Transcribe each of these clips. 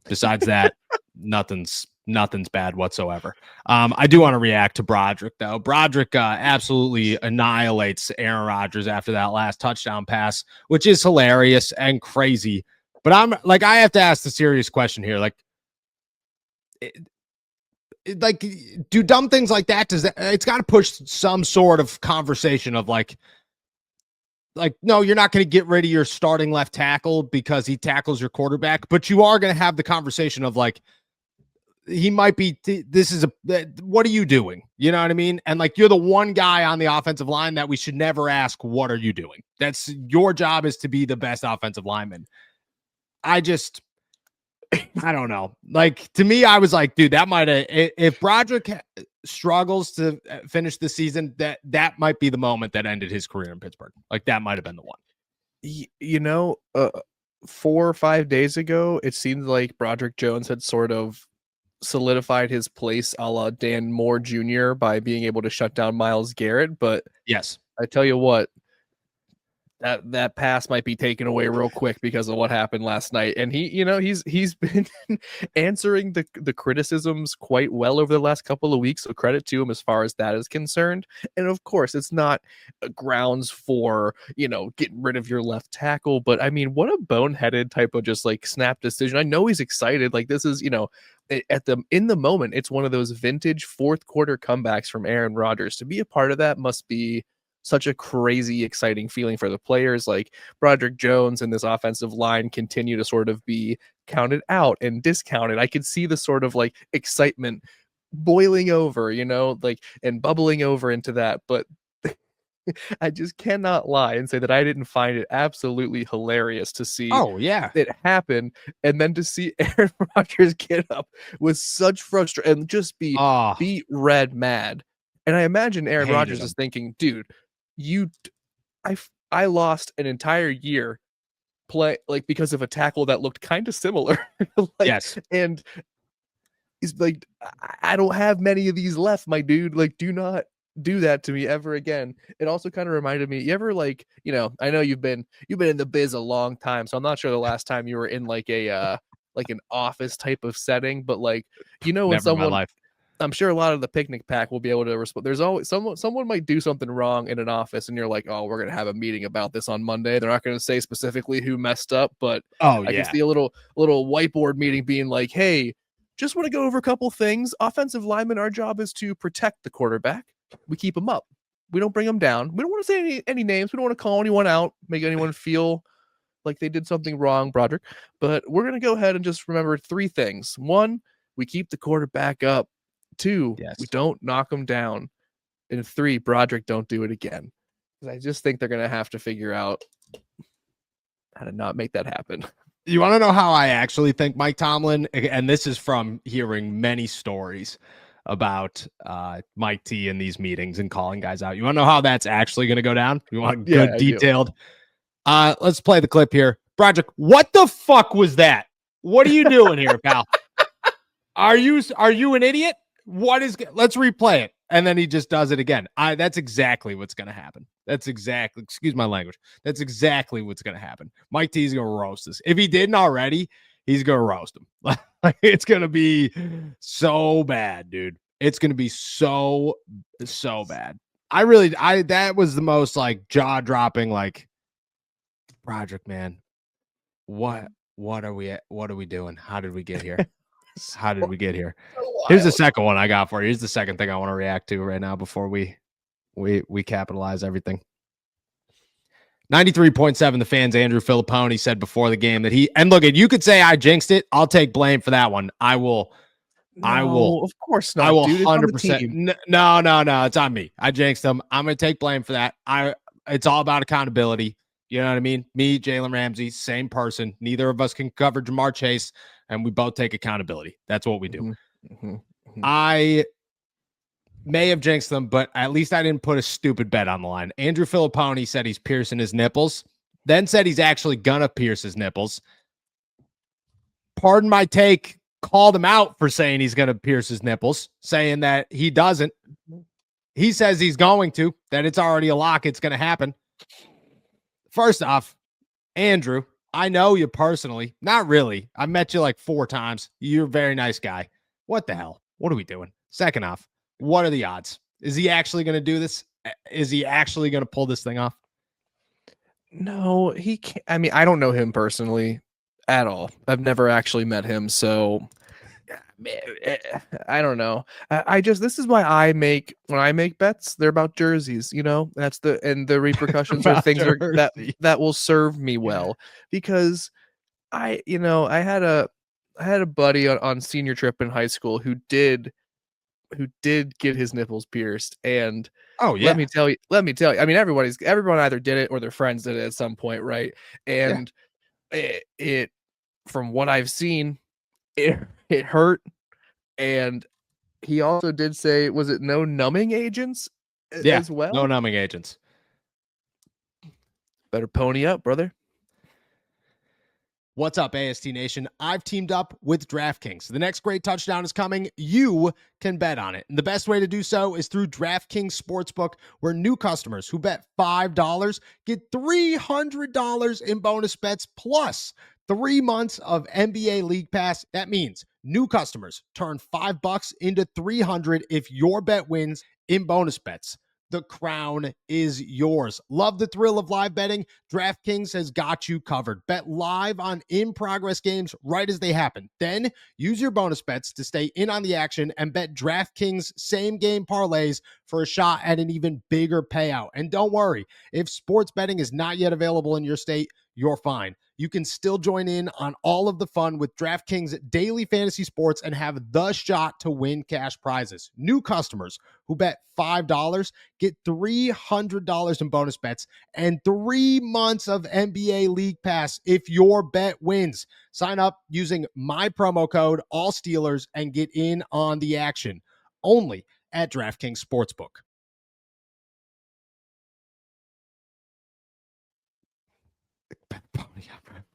Besides that, nothing's bad whatsoever. I do want to react to Broderick, though. Broderick absolutely annihilates Aaron Rodgers after that last touchdown pass, which is hilarious and crazy. But I have to ask the serious question here. Do dumb things like that, it's got to push some sort of conversation of no, you're not going to get rid of your starting left tackle because he tackles your quarterback, but you are going to have the conversation of he might be, what are you doing? You know what I mean? And you're the one guy on the offensive line that we should never ask, what are you doing? That's your job, is to be the best offensive lineman. I don't know. To me, I was like, dude, that might have, if Broderick struggles to finish the season, that might be the moment that ended his career in Pittsburgh. That might have been the one. 4 or 5 days ago, it seemed like Broderick Jones had sort of solidified his place a la Dan Moore Jr. by being able to shut down Myles Garrett. But yes, I tell you what, that pass might be taken away real quick because of what happened last night. And he's been answering the criticisms quite well over the last couple of weeks. So credit to him as far as that is concerned. And of course, it's not grounds for, getting rid of your left tackle. But I mean, what a boneheaded type of just snap decision. I know he's excited. This is, in the moment, it's one of those vintage fourth quarter comebacks from Aaron Rodgers. To be a part of that must be such a crazy, exciting feeling for the players. Broderick Jones and this offensive line continue to sort of be counted out and discounted. I could see the sort of excitement boiling over, and bubbling over into that. But I just cannot lie and say that I didn't find it absolutely hilarious to see it happen, and then to see Aaron Rodgers get up with such frustration and just be red mad. And I imagine Aaron Rodgers is thinking, dude, I lost an entire year because of a tackle that looked kind of similar. Yes. And he's I don't have many of these left, my dude. Do not do that to me ever again. It also kind of reminded me, you ever I know you've been in the biz a long time, so I'm not sure the last time you were in a an office type of setting, but when someone, in my life. I'm sure a lot of the picnic pack will be able to respond. There's always someone might do something wrong in an office, and you're like, oh, we're going to have a meeting about this on Monday. They're not going to say specifically who messed up, but I can see a little whiteboard meeting being like, hey, just want to go over a couple things. Offensive linemen, our job is to protect the quarterback. We keep them up. We don't bring them down. We don't want to say any names. We don't want to call anyone out, make anyone feel like they did something wrong, Broderick. But we're going to go ahead and just remember 3 things. 1, we keep the quarterback up. 2, we don't knock them down. And 3, Broderick, don't do it again. Because I just think they're going to have to figure out how to not make that happen. You want to know how I actually think Mike Tomlin, and this is from hearing many stories about Mike T in these meetings and calling guys out. You want to know how that's actually going to go down? You want good detailed? Let's play the clip here. Broderick, what the fuck was that? What are you doing here, pal? Are you an idiot? Let's replay it. And then he just does it again. That's exactly what's going to happen. Excuse my language. That's exactly what's going to happen. Mike T is going to roast this. If he didn't already, he's going to roast him. It's going to be so bad, dude. It's going to be so bad. That was the most jaw dropping, Broderick, man, what are we doing? How did we get here? How did we get here? Here's the second one I got for you. Here's the second thing I want to react to right now before we capitalize everything. 93.7 the fans, Andrew Filipponi said before the game that you could say I jinxed it. I'll take blame for that one. I will. Of course not. I will dude. 100%. No. It's on me. I jinxed them. I'm going to take blame for that. It's all about accountability. You know what I mean? Me, Jalen Ramsey, same person. Neither of us can cover Jamar Chase, and we both take accountability. That's what we do. I may have jinxed them, but at least I didn't put a stupid bet on the line. Andrew Filipponi said he's piercing his nipples, then said he's actually gonna pierce his nipples. Pardon my take, called him out for saying he's gonna pierce his nipples, saying that he doesn't. He says he's going to, that it's already a lock, it's gonna happen. First off, Andrew, I know you personally. Not really. I met you like 4 times. You're a very nice guy. What the hell? What are we doing? Second off, what are the odds? Is he actually going to do this? Is he actually going to pull this thing off? No, he can't. I mean, I don't know him personally at all. I've never actually met him, so I don't know. I just this is why when I make bets, they're about jerseys. That's the repercussions or things that will serve me well because I had a buddy on senior trip in high school who did get his nipples pierced, and Oh yeah. let me tell you. I mean, everyone either did it or their friends did it at some point, right? And it from what I've seen, it hurt. And he also did say, was it no numbing agents as well? No numbing agents. Better pony up, brother. What's up, AST Nation? I've teamed up with DraftKings. The next great touchdown is coming. You can bet on it. And the best way to do so is through DraftKings Sportsbook, where new customers who bet $5 get $300 in bonus bets plus 3 months of NBA League Pass. That means new customers turn $5 into $300 if your bet wins in bonus bets. The crown is yours. Love the thrill of live betting? DraftKings has got you covered. Bet live on in-progress games right as they happen. Then use your bonus bets to stay in on the action and bet DraftKings same-game parlays for a shot at an even bigger payout. And don't worry, if sports betting is not yet available in your state, you're fine. You can still join in on all of the fun with DraftKings daily fantasy sports and have the shot to win cash prizes. New customers who bet $5 get $300 in bonus bets and 3 months of NBA League Pass if your bet wins. Sign up using my promo code ALLSTEELERS and get in on the action. Only at DraftKings Sportsbook.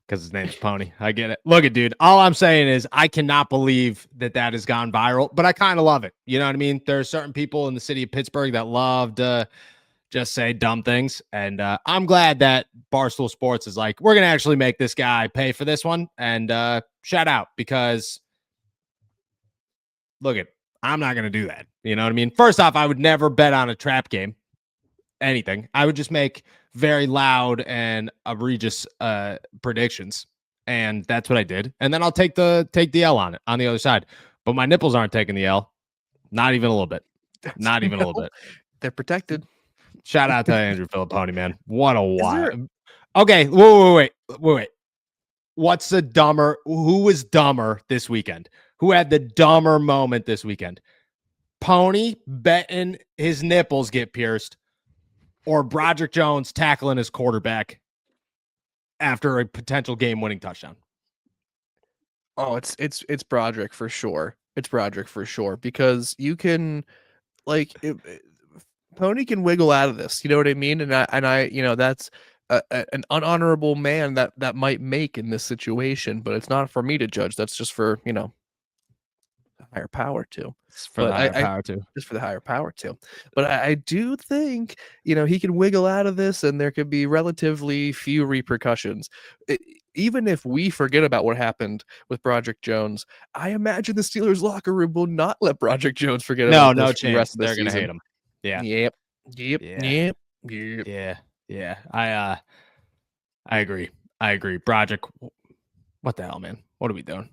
Because his name's Pony. I get it. Look at dude. All I'm saying is I cannot believe that has gone viral, but I kind of love it. You know what I mean? There are certain people in the city of Pittsburgh that love to just say dumb things. And I'm glad that Barstool Sports is like, we're going to actually make this guy pay for this one. And shout out, because look at, I'm not going to do that. You know what I mean? First off, I would never bet on a trap game, anything. I would just make very loud and egregious predictions, and that's what I did. And then I'll take the L on it on the other side. But my nipples aren't taking the L, not even a little bit. Not even a little bit. They're protected. Shout out to Andrew Filipponi, man. What a wild. Okay, wait. What's the dumber? Who was dumber this weekend? Who had the dumber moment this weekend? Pony betting his nipples get pierced, or Broderick Jones tackling his quarterback after a potential game-winning touchdown? Oh, it's Broderick for sure. It's Broderick for sure, because you can Pony can wiggle out of this. You know what I mean? And I that's an unhonorable man that might make in this situation, but it's not for me to judge. That's just for higher power too. It's for the higher power too. Just for the higher power too. But I do think he can wiggle out of this, and there could be relatively few repercussions. Even if we forget about what happened with Broderick Jones, I imagine the Steelers locker room will not let Broderick Jones forget about this. No chance. The rest of the season. They're gonna hate him. Yeah. Yep. Yeah. I agree. Broderick, what the hell, man? What are we doing?